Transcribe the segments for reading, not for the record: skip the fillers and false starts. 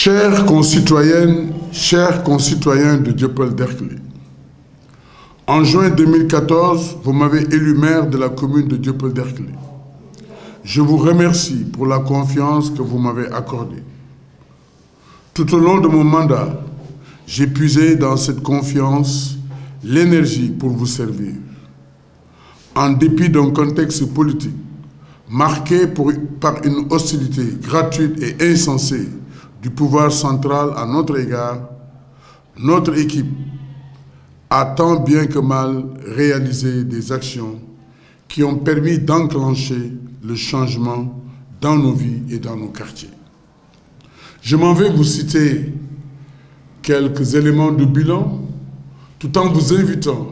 Chères concitoyennes, chers concitoyens de Dieuppeul-Derklé, en juin 2014, vous m'avez élu maire de la commune de Dieuppeul-Derklé. Je vous remercie pour la confiance que vous m'avez accordée. Tout au long de mon mandat, j'ai puisé dans cette confiance l'énergie pour vous servir. En dépit d'un contexte politique marqué par une hostilité gratuite et insensée du pouvoir central à notre égard, notre équipe a tant bien que mal réalisé des actions qui ont permis d'enclencher le changement dans nos vies et dans nos quartiers. Je m'en vais vous citer quelques éléments de bilan, tout en vous invitant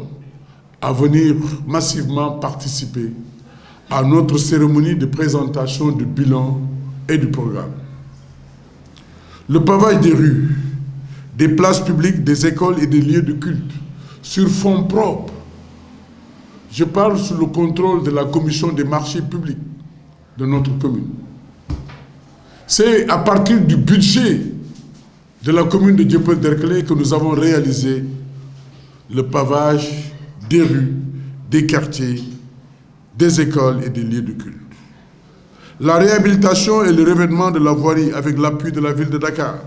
à venir massivement participer à notre cérémonie de présentation du bilan et du programme. Le pavage des rues, des places publiques, des écoles et des lieux de culte sur fonds propres. Je parle sous le contrôle de la commission des marchés publics de notre commune. C'est à partir du budget de la commune de Dieuppeul-Derklé que nous avons réalisé le pavage des rues, des quartiers, des écoles et des lieux de culte. La réhabilitation et le revêtement de la voirie avec l'appui de la ville de Dakar.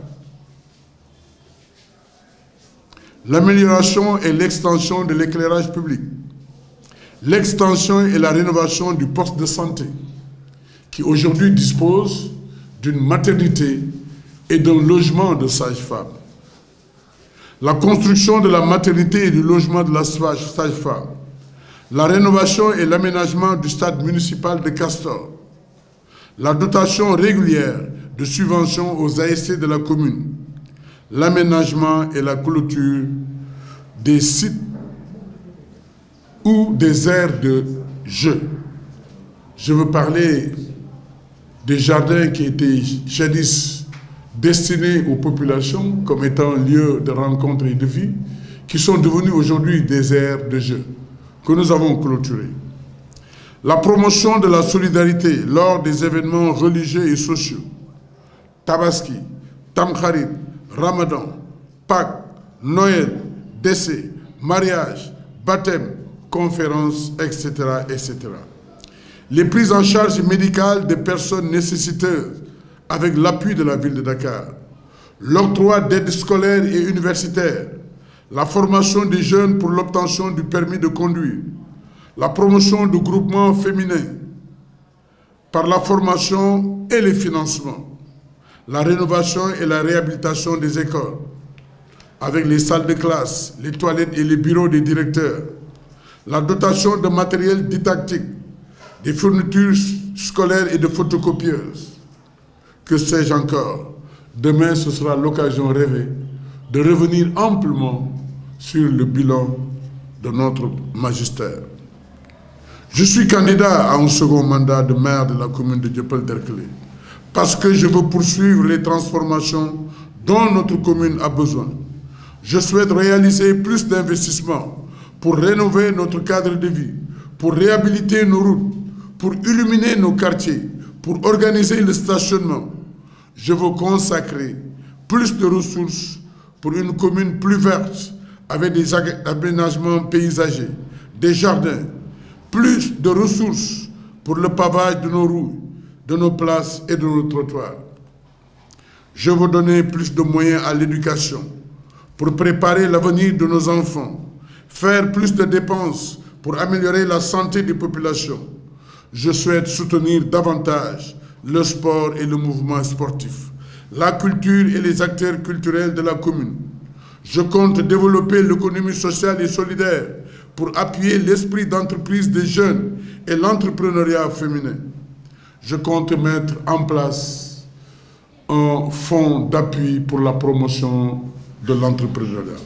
L'amélioration et l'extension de l'éclairage public. L'extension et la rénovation du poste de santé, qui aujourd'hui dispose d'une maternité et d'un logement de sage-femme. La construction de la maternité et du logement de la sage-femme. La rénovation et l'aménagement du stade municipal de Castor. La dotation régulière de subventions aux ASC de la commune. L'aménagement et la clôture des sites ou des aires de jeu. Je veux parler des jardins qui étaient jadis destinés aux populations comme étant lieu de rencontre et de vie, qui sont devenus aujourd'hui des aires de jeu que nous avons clôturées. La promotion de la solidarité lors des événements religieux et sociaux, Tabaski, Tamkharit, Ramadan, Pâques, Noël, décès, mariage, baptême, conférences, etc., etc. Les prises en charge médicales des personnes nécessiteuses avec l'appui de la ville de Dakar, l'octroi d'aides scolaires et universitaires, la formation des jeunes pour l'obtention du permis de conduire, la promotion de groupements féminins par la formation et les financements, la rénovation et la réhabilitation des écoles, avec les salles de classe, les toilettes et les bureaux des directeurs, la dotation de matériel didactique, des fournitures scolaires et de photocopieuses. Que sais-je encore? Demain, ce sera l'occasion rêvée de revenir amplement sur le bilan de notre magistère. Je suis candidat à un second mandat de maire de la commune de Dieuppeul-Derklé parce que je veux poursuivre les transformations dont notre commune a besoin. Je souhaite réaliser plus d'investissements pour rénover notre cadre de vie, pour réhabiliter nos routes, pour illuminer nos quartiers, pour organiser le stationnement. Je veux consacrer plus de ressources pour une commune plus verte, avec des aménagements paysagers, des jardins, plus de ressources pour le pavage de nos rues, de nos places et de nos trottoirs. Je veux donner plus de moyens à l'éducation pour préparer l'avenir de nos enfants, faire plus de dépenses pour améliorer la santé des populations. Je souhaite soutenir davantage le sport et le mouvement sportif, la culture et les acteurs culturels de la commune. Je compte développer l'économie sociale et solidaire pour appuyer l'esprit d'entreprise des jeunes et l'entrepreneuriat féminin. Je compte mettre en place un fonds d'appui pour la promotion de l'entrepreneuriat.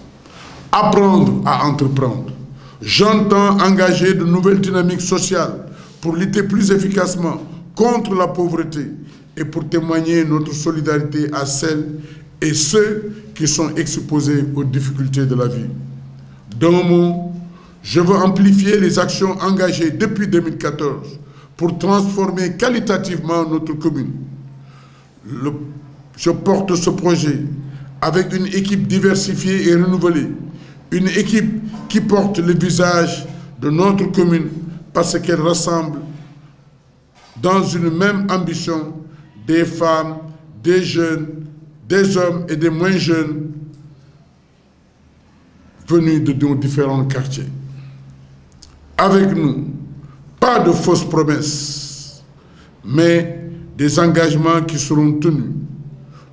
Apprendre à entreprendre. J'entends engager de nouvelles dynamiques sociales pour lutter plus efficacement contre la pauvreté et pour témoigner notre solidarité à celles et ceux qui sont exposés aux difficultés de la vie. D'un mot, je veux amplifier les actions engagées depuis 2014 pour transformer qualitativement notre commune. je porte ce projet avec une équipe diversifiée et renouvelée, une équipe qui porte le visage de notre commune parce qu'elle rassemble dans une même ambition des femmes, des jeunes, des hommes et des moins jeunes venus de nos différents quartiers. Avec nous, pas de fausses promesses, mais des engagements qui seront tenus.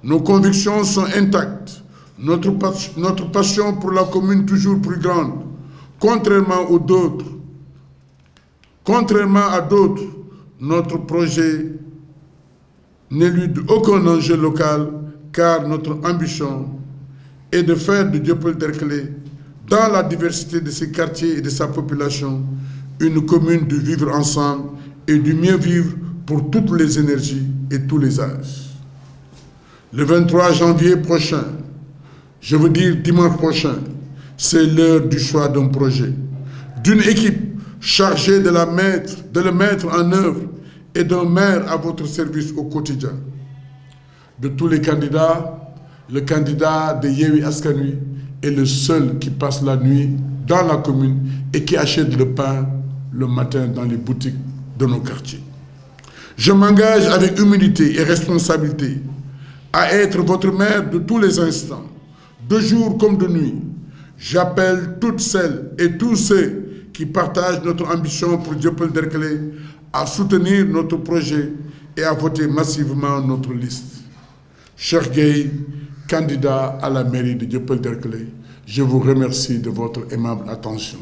Nos convictions sont intactes, notre passion pour la commune toujours plus grande, contrairement à d'autres, notre projet n'élude aucun enjeu local car notre ambition est de faire de Dieuppeul-Derklé, dans la diversité de ses quartiers et de sa population, une commune du vivre ensemble et du mieux vivre pour toutes les énergies et tous les âges. Le 23 janvier prochain, je veux dire dimanche prochain, c'est l'heure du choix d'un projet, d'une équipe chargée de le mettre en œuvre et d'un maire à votre service au quotidien. De tous les candidats, le candidat de Yewwi Askan Wi est le seul qui passe la nuit dans la commune et qui achète le pain le matin dans les boutiques de nos quartiers. Je m'engage avec humilité et responsabilité à être votre maire de tous les instants, de jour comme de nuit. J'appelle toutes celles et tous ceux qui partagent notre ambition pour Dieuppeul-Derklé à soutenir notre projet et à voter massivement notre liste. Cheikh Gueye, candidat à la mairie de Dieuppeul-Derklé, je vous remercie de votre aimable attention.